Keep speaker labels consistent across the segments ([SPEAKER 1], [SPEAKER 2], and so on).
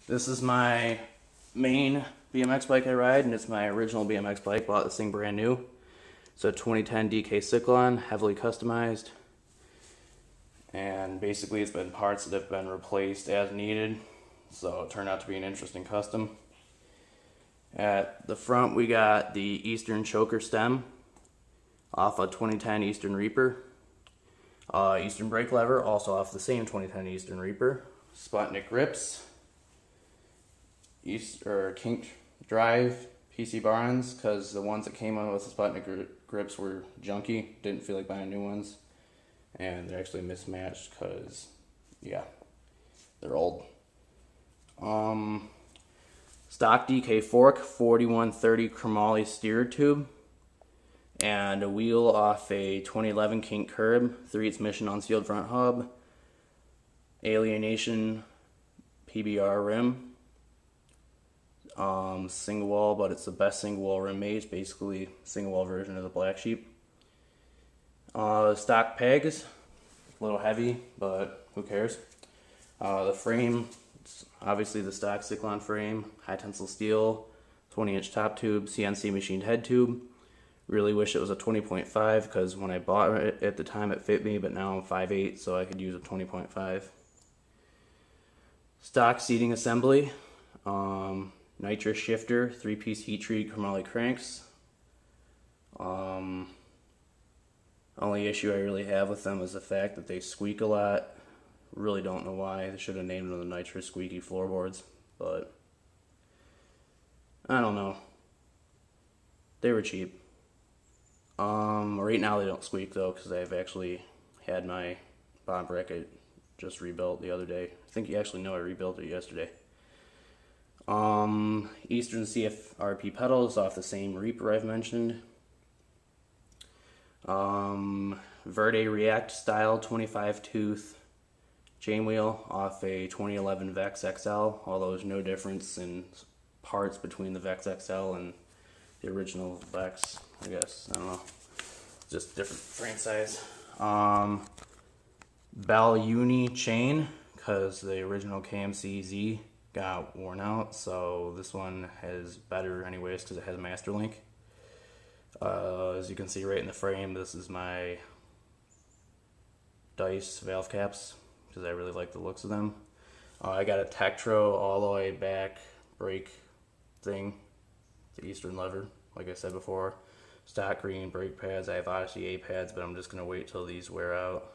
[SPEAKER 1] This is my main BMX bike I ride, and it's my original BMX bike. Bought this thing brand new. It's a 2010 DK Siklon, heavily customized. And basically it's been parts that have been replaced as needed. So it turned out to be an interesting custom. At the front we got the Eastern choker stem off a 2010 Eastern Reaper. Eastern brake lever, also off the same 2010 Eastern Reaper. Sputnik grips. Kink drive PC Barnes, because the ones that came on with the Sputnik grips were junky. Didn't feel like buying new ones. And they're actually mismatched because, yeah, they're old. Stock DK fork, 4130 chromoly steer tube. And a wheel off a 2011 kink curb, 3/8 mission unsealed front hub, Alienation PBR rim, single wall, but it's the best single wall rim made. It's basically single wall version of the Black Sheep. Stock pegs, a little heavy, but who cares? The frame, it's obviously the stock Siklon frame, high tensile steel, 20-inch top tube, CNC machined head tube. Really wish it was a 20.5 because when I bought it at the time it fit me, but now I'm 5'8", so I could use a 20.5. Stock seating assembly, nitrous shifter, 3-piece heat treat chromoly cranks. Only issue I really have with them is the fact that they squeak a lot. Really don't know why. They should have named them the nitrous squeaky floorboards, but I don't know. They were cheap. Right now they don't squeak though, because I've actually had my bottom bracket just rebuilt the other day. I think you actually know I rebuilt it yesterday. Eastern CFRP pedals off the same Reaper I've mentioned. Verde React style 25 tooth chain wheel off a 2011 Vex XL, although there's no difference in parts between the Vex XL and the original Vex, I guess. I don't know. Just different frame size. Bell Uni chain, because the original KMCZ got worn out, so this one has better anyways because it has Master Link. As you can see right in the frame, this is my Dice valve caps because I really like the looks of them. I got a Tektro all the way back brake thing, the Eastern lever, like I said before. Stock green brake pads. I have Odyssey A pads, but I'm just going to wait till these wear out.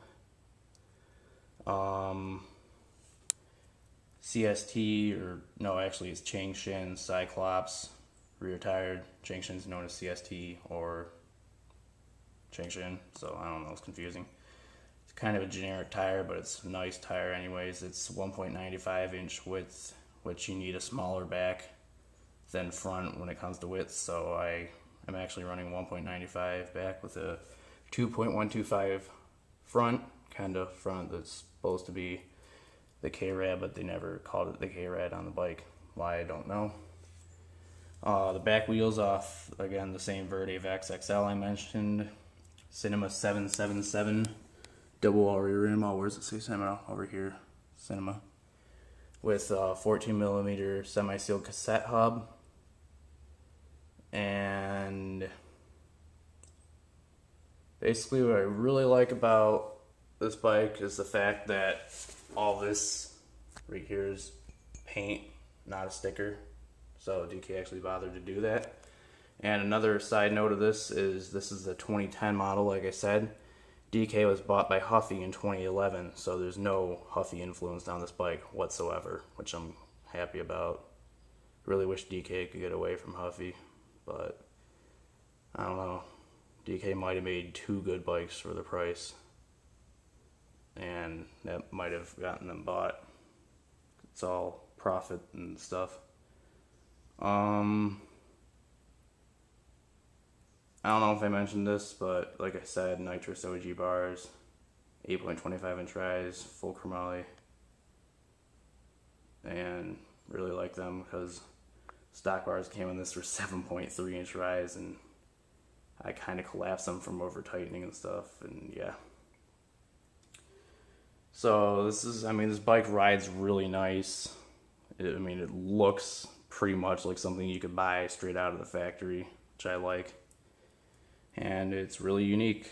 [SPEAKER 1] CST, or no, actually it's Changshin Cyclops rear tire. Changshin's known as CST or Changshin, so I don't know, it's confusing. It's kind of a generic tire, but it's a nice tire anyways. It's 1.95 inch width, which you need a smaller back than front when it comes to width, so I'm actually running 1.95 back with a 2.125 front, kind of front that's supposed to be the K-Rad, but they never called it the K-Rad on the bike. Why, I don't know. The back wheels off, again, the same Verde Vex XL I mentioned. Cinema 777 double wall rear rim. Oh, where's it say Cinema? Over here, Cinema. With a 14mm semi-sealed cassette hub. And basically what I really like about this bike is the fact that all this right here is paint, not a sticker. So DK actually bothered to do that. And another side note of this is the 2010 model, like I said. DK was bought by Huffy in 2011, so there's no Huffy influence on this bike whatsoever, which I'm happy about. Really wish DK could get away from Huffy, but I don't know. DK might have made two good bikes for the price, and that might have gotten them bought. It's all profit and stuff. I don't know if I mentioned this, but like I said, nitrous OG bars, 8.25 inch rise, full chromoly, and really like them because stock bars came in this for 7.3 inch rise, and I kind of collapsed them from over tightening and stuff, and yeah. So this is, I mean, this bike rides really nice. I mean, it looks pretty much like something you could buy straight out of the factory, which I like. And it's really unique.